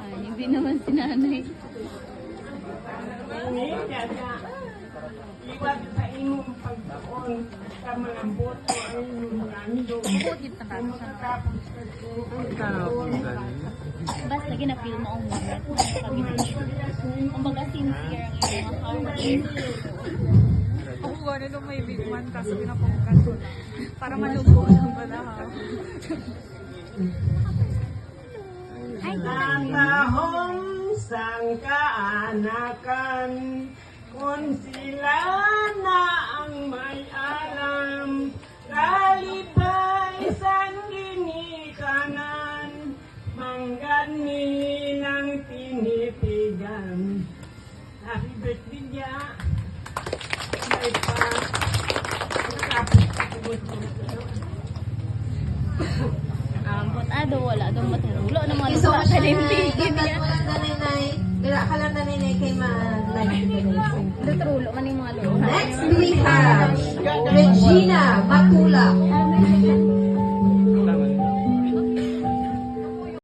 Ay, hindi naman si nanay. Iwag sa imong pagkaon sa mga boto ang inyong nando. Bukod na ba? Basta ginapil mo ang moment. Kumbaga sincere ang iyong account. Ako gano'n nung may big man kaso pinapangkat ko na. Para malubo ng balahaw. Natahong sang kaanakan, kung sila na ang may alam, kalipay sang ginikanan, manggani ng tinitigan. Happy birthday niya. May pa. Ambot wala daw matulo ng mga So, lupa sa limtigin dapat niya. walang nanay, bila ka lang nanay kay ma-like. Lutulo man yung mga lupa. Next we have Regina Matula.